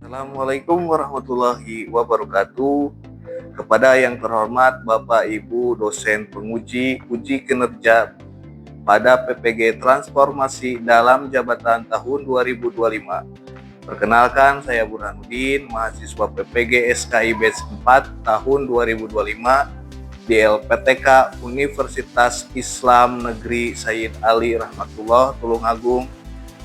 Assalamualaikum warahmatullahi wabarakatuh. Kepada yang terhormat Bapak Ibu dosen penguji uji kinerja pada PPG Transformasi dalam Jabatan tahun 2025. Perkenalkan, saya Burhanuddin, mahasiswa PPG SKI Batch 4 tahun 2025 di LPTK Universitas Islam Negeri Sayyid Ali Rahmatullah Tulungagung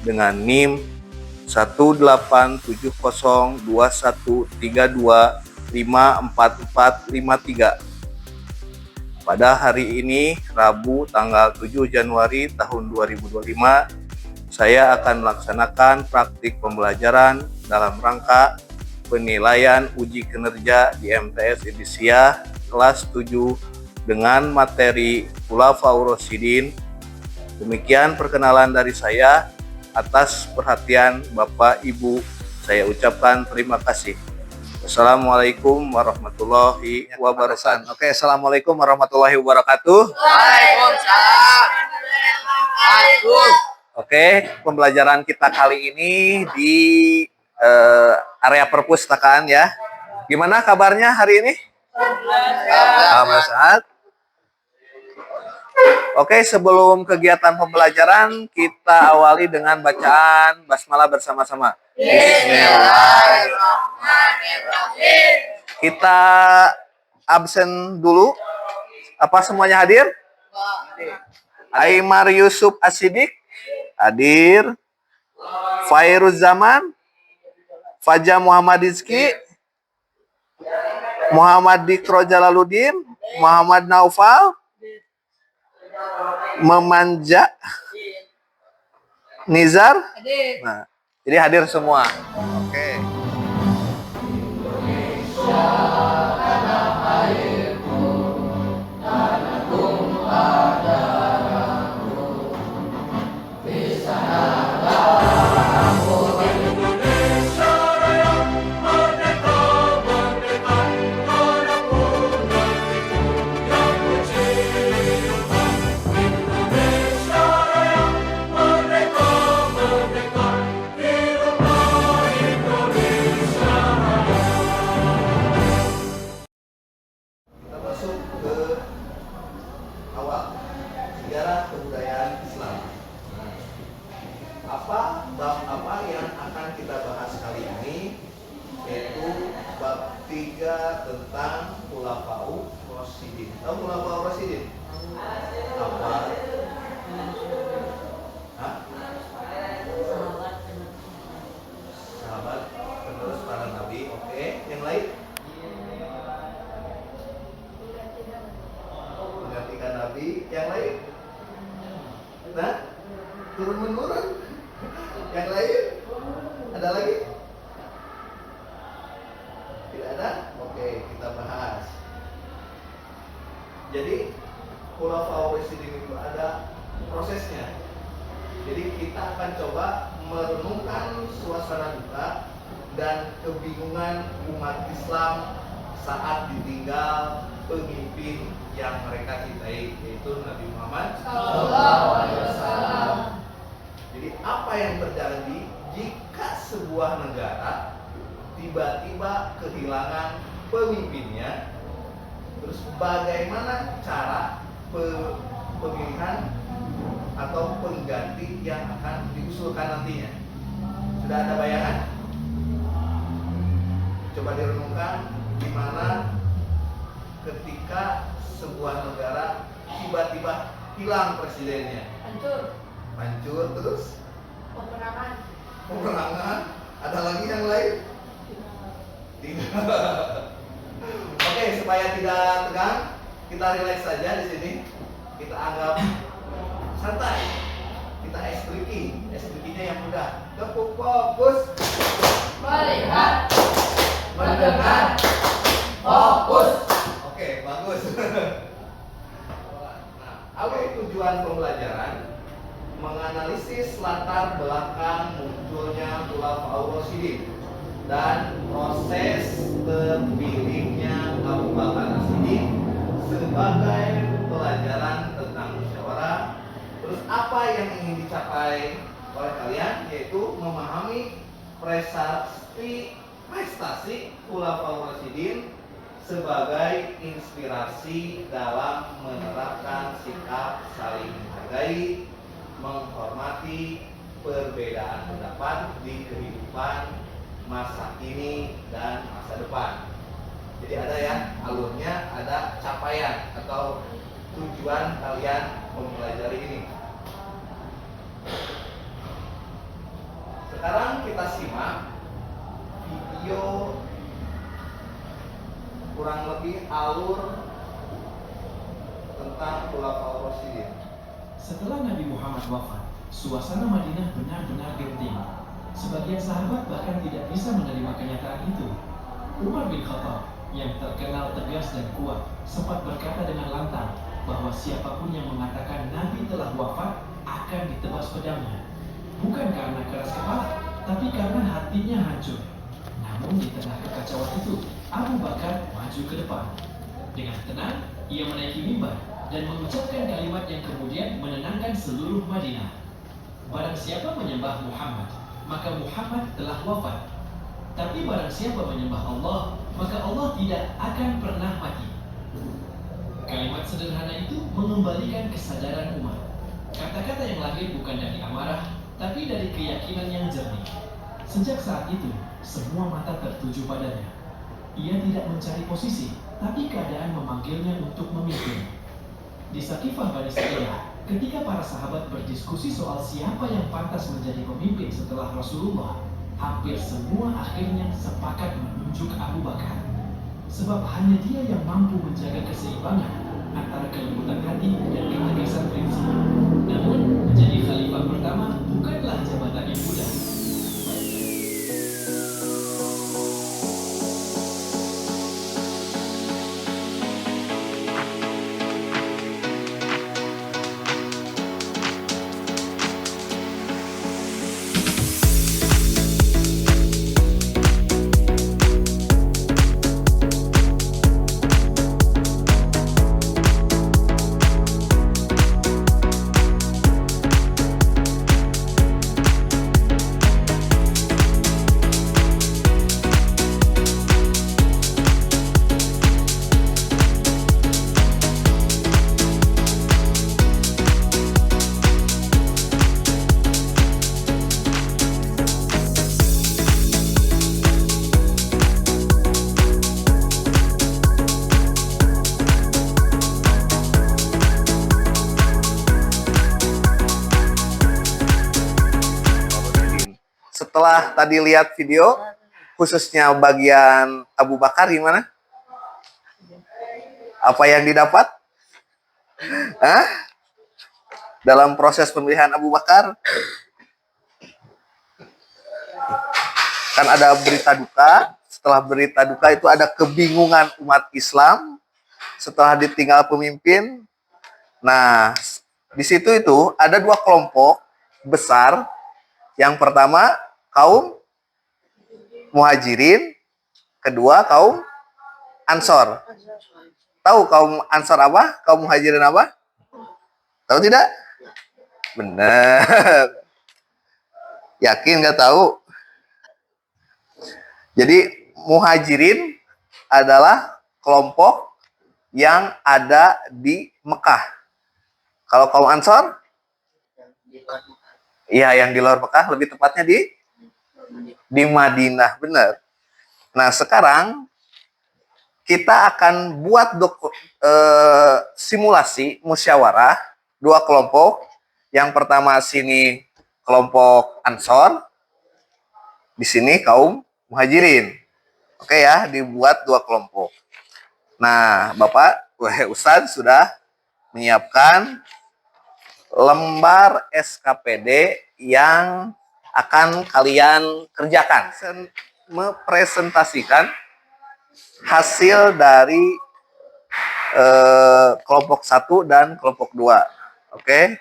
dengan NIM 1870123254453. Pada hari ini, Rabu tanggal 7 Januari tahun 2025, saya akan melaksanakan praktik pembelajaran dalam rangka penilaian uji kinerja di MTS Edisia kelas 7 dengan materi Khulafaur Rasyidin. Demikian perkenalan dari saya. Atas perhatian Bapak Ibu, saya ucapkan terima kasih. Assalamualaikum warahmatullahi wabarakatuh. Oke, assalamualaikum warahmatullahi wabarakatuh. Waalaikumsalam. Oke, pembelajaran kita kali ini di area perpustakaan ya. Gimana kabarnya hari ini? Alhamdulillah sehat. Oke, sebelum kegiatan pembelajaran, kita awali dengan bacaan basmalah bersama-sama. Bismillahirrahmanirrahim. Kita absen dulu. Apa semuanya hadir? Aymar Yusuf Asidik hadir. Fairuz Zaman, Fajar Muhammad Rizki, Muhammad Dikro Jalaluddin, Muhammad Naufal, Memanja, Nizar. Nah, jadi hadir semua. Oke. Apa yang akan kita bahas kali ini, yaitu bab 3 tentang Khulafaur Rasyidin. Tahu Khulafaur Rasyidin? Apa? Hah? Sahabat penerus para nabi. Oke, yang lain? Menggantikan nabi. Yang lain? Nah, turun menurun. Yang lain? Ada lagi? Tidak ada? Oke, kita bahas. Jadi Khulafaur Rasyidin itu ada prosesnya. Jadi kita akan coba merenungkan suasana duka dan kebingungan umat Islam saat ditinggal pemimpin yang mereka cintai, yaitu Nabi Muhammad SAW. Jadi apa yang terjadi jika sebuah negara tiba-tiba kehilangan pemimpinnya? Terus bagaimana cara pemilihan atau pengganti yang akan diusulkan nantinya? Sudah ada bayangan? Coba direnungkan gimana ketika sebuah negara tiba-tiba hilang presidennya. Hancur terus? Peperangan. Ada lagi yang lain? Tidak. Oke, supaya tidak tegang, kita relax saja di sini. Kita anggap santai. Kita SPK-nya yang mudah. Cukup fokus. Melihat, mendengar, fokus. Oke, bagus. Nah, apa tujuan pembelajaran? Menganalisis latar belakang munculnya Khulafaur Rasyidin dan proses terpilihnya Abu Bakar As-Siddiq sebagai pelajaran tentang musyawarah. Terus apa yang ingin dicapai oleh kalian, yaitu memahami prestasi prestasi Khulafaur Rasyidin sebagai inspirasi dalam menerapkan sikap saling menghargai, menghormati perbedaan pendapat di kehidupan masa kini dan masa depan. Jadi ada ya alurnya, ada capaian atau tujuan kalian mempelajari ini. Sekarang kita simak video kurang lebih alur tentang Khulafaur Rasyidin. Setelah Nabi Muhammad wafat, suasana Madinah benar-benar genting. Sebagian sahabat bahkan tidak bisa menerima kenyataan itu. Umar bin Khattab yang terkenal tegas dan kuat sempat berkata dengan lantang bahwa siapapun yang mengatakan Nabi telah wafat akan ditebas pedangnya. Bukan karena keras kepala, tapi karena hatinya hancur. Namun di tengah kekacauan itu, Abu Bakar maju ke depan. Dengan tenang, ia menaiki mimbar dan mengucapkan kalimat yang kemudian menenangkan seluruh Madinah. Barang siapa menyembah Muhammad, maka Muhammad telah wafat. Tapi barang siapa menyembah Allah, maka Allah tidak akan pernah mati. Kalimat sederhana itu mengembalikan kesadaran umat. Kata-kata yang lahir bukan dari amarah, tapi dari keyakinan yang jernih. Sejak saat itu, semua mata tertuju padanya. Ia tidak mencari posisi, tapi keadaan memanggilnya untuk memimpin. Di Saqifah Bani Sa'idah, ketika para sahabat berdiskusi soal siapa yang pantas menjadi pemimpin setelah Rasulullah, hampir semua akhirnya sepakat menunjuk Abu Bakar. Sebab hanya dia yang mampu menjaga keseimbangan antara kelembutan hati dan ketegasan prinsip. Namun, menjadi khalifah pertama bukanlah jabatan yang mudah. Setelah tadi lihat video, khususnya bagian Abu Bakar gimana? Apa yang didapat? Hah? Dalam proses pemilihan Abu Bakar, kan ada berita duka. Setelah berita duka itu ada kebingungan umat Islam setelah ditinggal pemimpin. Nah, di situ itu ada dua kelompok besar. Yang pertama kaum Muhajirin, kedua kaum Ansor. Tahu kaum Ansor apa? Kaum Muhajirin apa? Tahu tidak? Benar. Yakin nggak tahu? Jadi Muhajirin adalah kelompok yang ada di Mekah. Kalau kaum Ansor? Iya, yang di luar Mekah, lebih tepatnya di Madinah, benar. Nah, sekarang kita akan buat simulasi musyawarah dua kelompok. Yang pertama sini kelompok Ansor, di sini kaum Muhajirin. Oke ya, dibuat dua kelompok. Nah, Bapak, Ustadz sudah menyiapkan lembar SKPD yang akan kalian kerjakan. Mempresentasikan hasil dari kelompok 1 dan kelompok 2. Oke.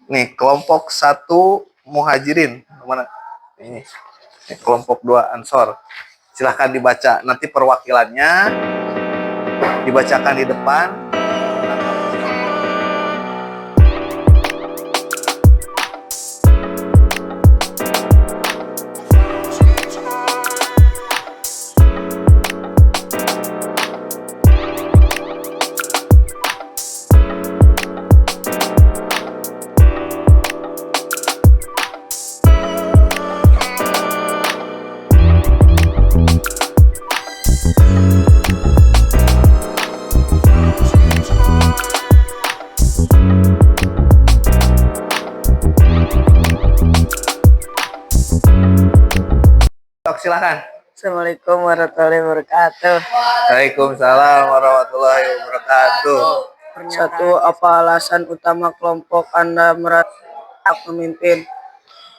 Nih, kelompok 1 Muhajirin. Mana? Ini kelompok 2 Ansor. Silahkan dibaca. Nanti perwakilannya dibacakan di depan. silakan. Assalamualaikum warahmatullahi wabarakatuh. Waalaikumsalam warahmatullahi wabarakatuh. Satu, apa alasan utama kelompok Anda merasa pemimpin?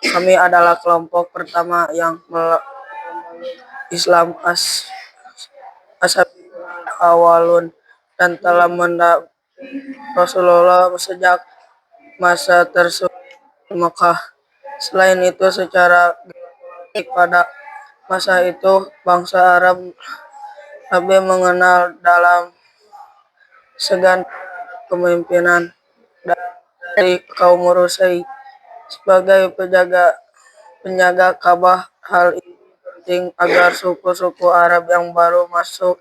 Kami adalah kelompok pertama yang Islam asal awalun dan telah mendapat Rasulullah sejak masa tersebut di Mekah. Selain itu, secara geografik pada masa itu bangsa Arab lebih mengenal dalam segan kepemimpinan dari kaum Quraisy sebagai penjaga Ka'bah. Hal ini penting agar suku-suku Arab yang baru masuk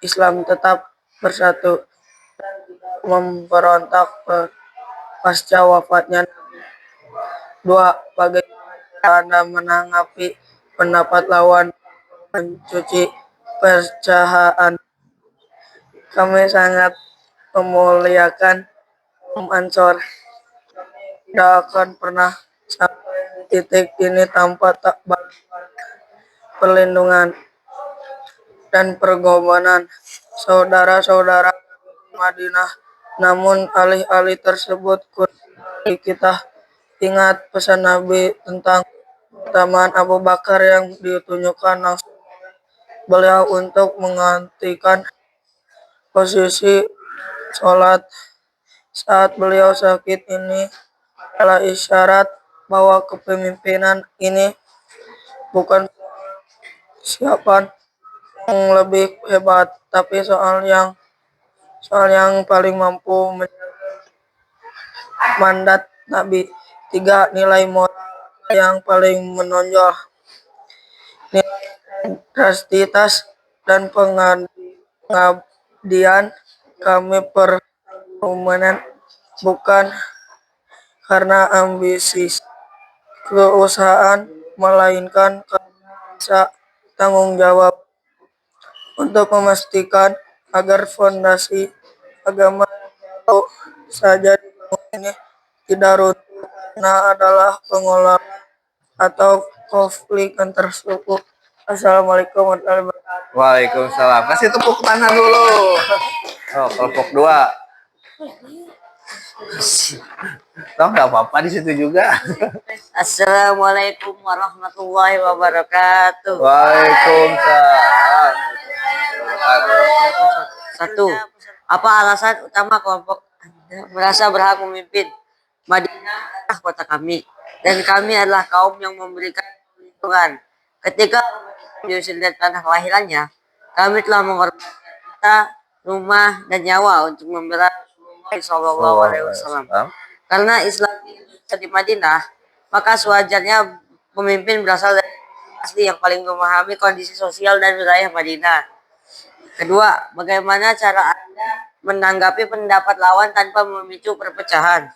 Islam tetap bersatu, memberontak pasca wafatnya. 2. Bagaimana Anda menanggapi pendapat lawan mencuci percahaan? Kami sangat memuliakan Ansor. Tidak akan pernah sampai titik ini tanpa tak perlindungan dan pergumulan saudara-saudara Madinah. Namun alih-alih tersebut, kita ingat pesan Nabi tentang keutamaan Abu Bakar yang ditunjukkan langsung beliau untuk menggantikan posisi sholat saat beliau sakit. Ini adalah isyarat bahwa kepemimpinan ini bukan siapa yang lebih hebat, tapi soal yang paling mampu mandat Nabi. 3. Nilai moral yang paling menonjol. Nilai drastitas dan pengabdian. Kami perumunan bukan karena ambisi keusahaan, melainkan karena tanggung jawab untuk memastikan agar fondasi agama itu saja ini tidak runtuh karena adalah pengolahan atau konflik antar suku. Assalamualaikum warahmatullahi wabarakatuh. Waalaikumsalam. Kasih tepuk tangan dulu. Oh, kelompok 2. Tahu nggak apa-apa di situ juga. Assalamualaikum warahmatullahi wabarakatuh. Waalaikumsalam. 1. Apa alasan utama kelompok Anda merasa berhak memimpin? Madinah adalah kota kami, dan kami adalah kaum yang memberikan perlindungan. Ketika diusir dari tanah kelahirannya, kami telah mengorbankan harta, rumah, dan nyawa untuk membela Sallallahu Alaihi Wasallam. Karena Islam di Madinah, maka sewajarnya pemimpin berasal dari asli yang paling memahami kondisi sosial dan wilayah Madinah. Kedua, bagaimana cara Anda menanggapi pendapat lawan tanpa memicu perpecahan?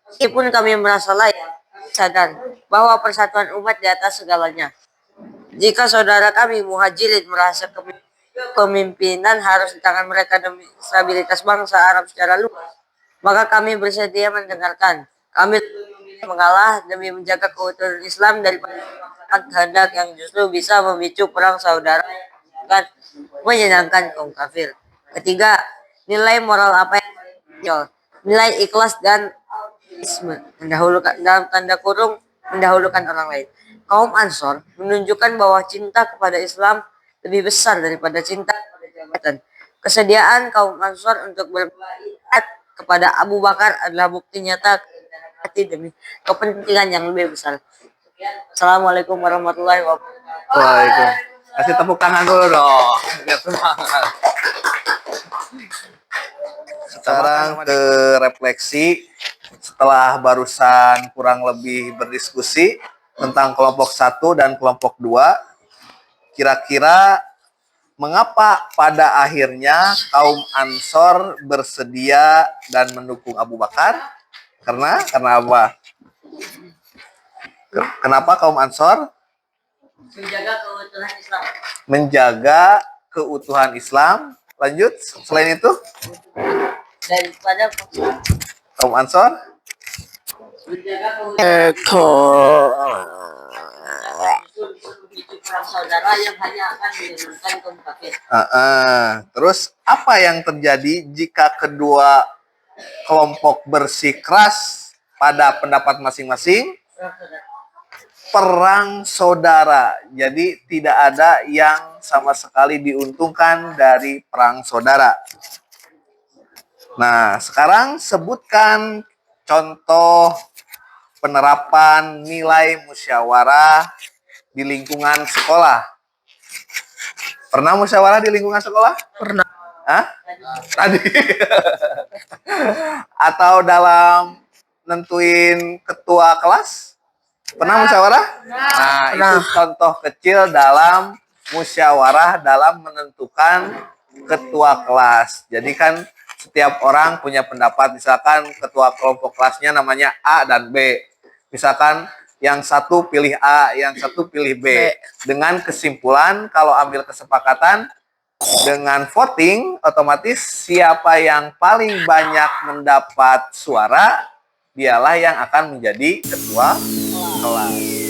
Meskipun kami merasa layak, sadar bahwa persatuan umat di atas segalanya. Jika saudara kami Muhajirin merasa kepemimpinan harus di tangan mereka demi stabilitas bangsa Arab secara luas, maka kami bersedia mendengarkan. Kami mengalah demi menjaga keutuhan Islam daripada kehendak yang justru bisa memicu perang saudara dan menyenangkan kaum kafir. Ketiga, nilai moral apa yang menonjol? Nilai ikhlas dan mendahulukan, dalam tanda kurung, mendahulukan orang lain. Kaum Ansor menunjukkan bahwa cinta kepada Islam lebih besar daripada cinta kepada jabatan. Kesediaan kaum Ansor untuk berbaiat kepada Abu Bakar adalah bukti nyata hati demi kepentingan yang lebih besar. Assalamualaikum warahmatullahi wabarakatuh. Waalaikumsalam. Kasih tepuk tangan dulu dong. Biar semangat. Sekarang ke refleksi. Setelah barusan kurang lebih berdiskusi tentang kelompok 1 dan kelompok 2, kira-kira mengapa pada akhirnya kaum Ansor bersedia dan mendukung Abu Bakar? Karena apa? Kenapa kaum Ansor? Menjaga keutuhan Islam. Menjaga keutuhan Islam. Lanjut, selain itu? Daripada Kaum Ansor? memicu perang saudara yang hanya akan menimbulkan konflik. Terus apa yang terjadi jika kedua kelompok bersikeras pada pendapat masing-masing? Perang saudara. Jadi tidak ada yang sama sekali diuntungkan dari perang saudara. Nah, sekarang sebutkan contoh penerapan nilai musyawarah di lingkungan sekolah. Pernah musyawarah di lingkungan sekolah? Pernah. Hah? Tadi. Atau dalam nentuin ketua kelas? Pernah musyawarah? Nah, itu contoh kecil dalam musyawarah dalam menentukan ketua kelas. Jadi kan setiap orang punya pendapat, misalkan ketua kelompok kelasnya namanya A dan B. Misalkan yang satu pilih A, yang satu pilih B. Dengan kesimpulan kalau ambil kesepakatan dengan voting, otomatis siapa yang paling banyak mendapat suara, dialah yang akan menjadi ketua kelas.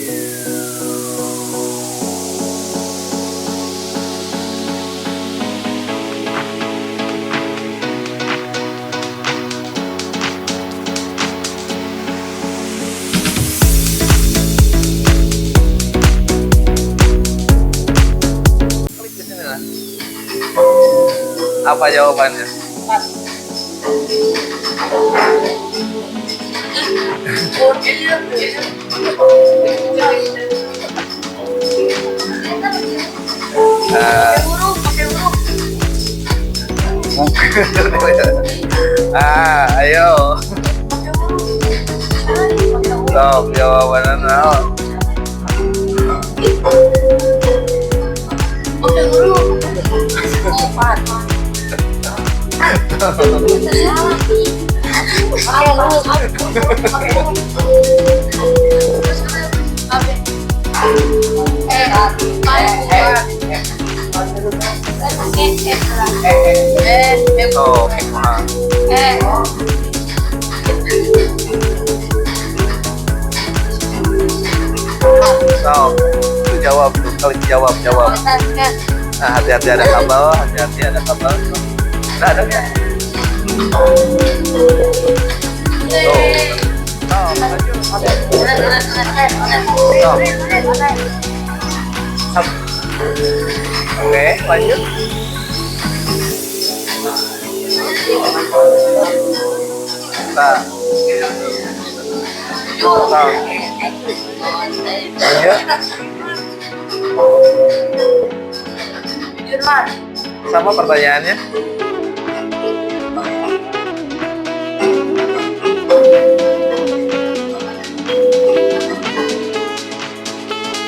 Apa jawabannya? Ayo. Sok jawabannya naon? Jawab tuh, jawab. Nah, hati-hati ada kabel, hati-hati ada kabel. Udah ada ya? Oke, lanjut. Nah. Sama pertanyaannya.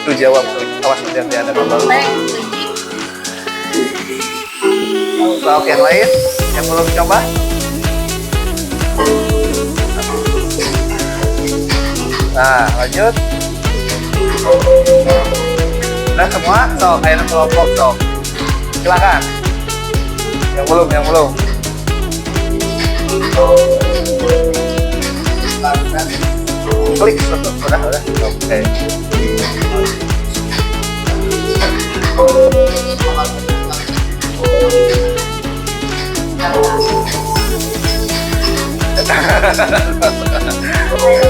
Tuh jawab, awas hati-hati ada kabel. Sok yang lain yang belum coba. Nah, lanjut. Udah semua? Sok, kayak kelompok sok. Silakan. Yang belum. Klik udah. Oke.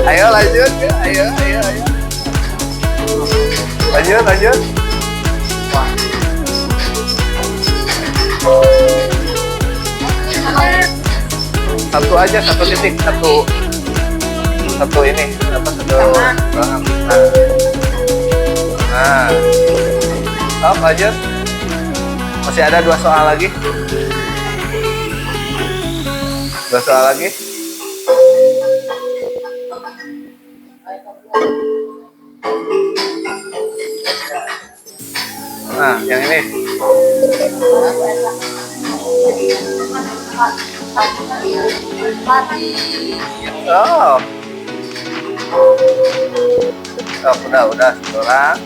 Ayo lanjut, ayo. Lanjut. Satu aja, satu titik, satu ini, apa satu. Nah, lanjut. Masih ada 2 soal lagi. 2 soal lagi. Nah, yang ini. Oh. Udah, seorang.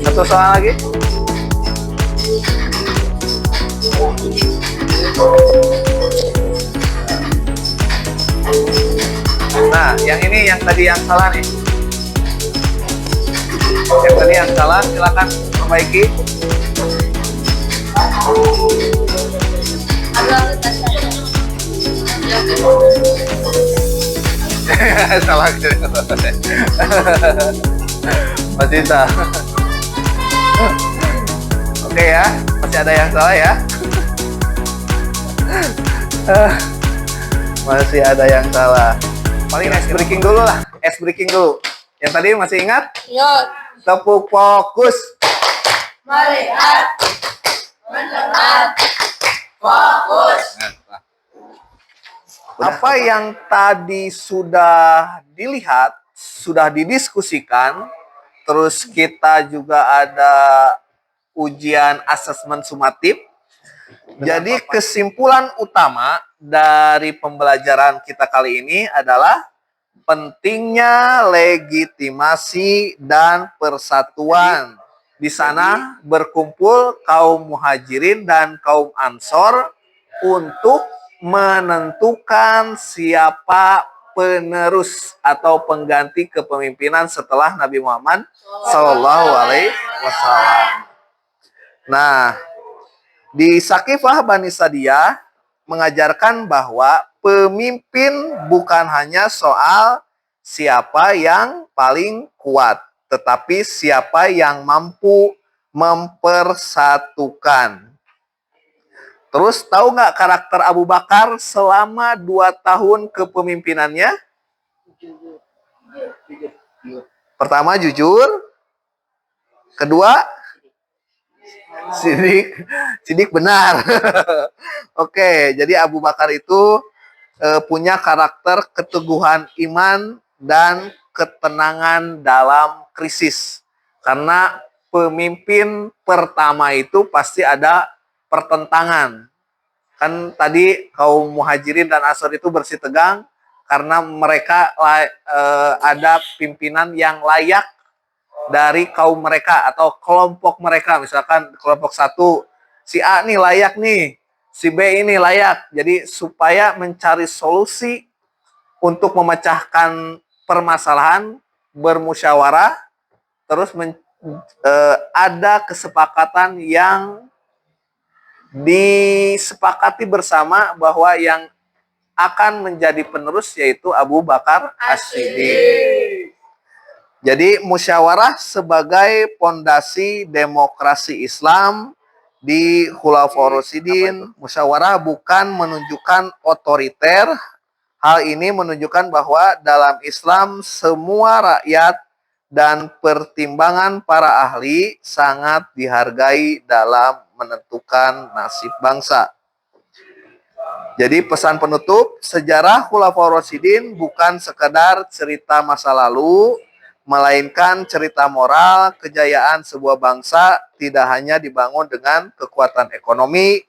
Satu soal lagi. yang ini yang tadi yang salah nih. Yang tadi yang salah, silakan perbaiki. Salah. Mas Cinta. Oke ya, masih ada yang salah ya. Masih ada yang salah. Paling ice breaking dulu lah, ice breaking dulu. Yang tadi masih ingat? Ingat. Tepuk fokus. Melihat. Mendengar. Fokus. Apa yang tadi sudah dilihat, sudah didiskusikan, terus kita juga ada ujian asesmen sumatif. Jadi kesimpulan utama dari pembelajaran kita kali ini adalah pentingnya legitimasi dan persatuan. Di sana berkumpul kaum muhajirin dan kaum ansor untuk menentukan siapa penerus atau pengganti kepemimpinan setelah Nabi Muhammad Sallallahu Alaihi Wasallam. Nah, di Sakifah Bani Sadiyah mengajarkan bahwa pemimpin bukan hanya soal siapa yang paling kuat, tetapi siapa yang mampu mempersatukan. Terus tahu nggak karakter Abu Bakar selama 2 tahun kepemimpinannya? Pertama jujur, kedua sidik benar. Oke, jadi Abu Bakar itu punya karakter keteguhan iman dan ketenangan dalam krisis. Karena pemimpin pertama itu pasti ada pertentangan. Kan tadi kaum muhajirin dan ansor itu bersitegang karena mereka ada pimpinan yang layak dari kaum mereka atau kelompok mereka. Misalkan kelompok 1, si A nih layak nih, si B ini layak. Jadi supaya mencari solusi untuk memecahkan permasalahan, bermusyawarah, terus ada kesepakatan yang disepakati bersama bahwa yang akan menjadi penerus yaitu Abu Bakar As-Siddiq. Jadi musyawarah sebagai pondasi demokrasi Islam di Khulafaur Rasyidin. Musyawarah bukan menunjukkan otoriter. Hal ini menunjukkan bahwa dalam Islam semua rakyat dan pertimbangan para ahli sangat dihargai dalam menentukan nasib bangsa. Jadi pesan penutup, sejarah Khulafaur Rasyidin bukan sekedar cerita masa lalu, melainkan cerita moral kejayaan sebuah bangsa tidak hanya dibangun dengan kekuatan ekonomi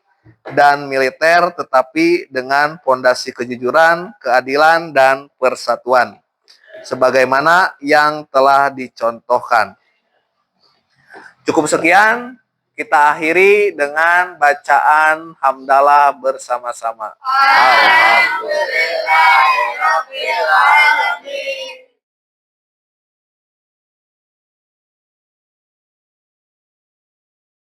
dan militer, tetapi dengan pondasi kejujuran, keadilan, dan persatuan. Sebagaimana yang telah dicontohkan. Cukup sekian, kita akhiri dengan bacaan hamdalah bersama-sama. Alhamdulillah.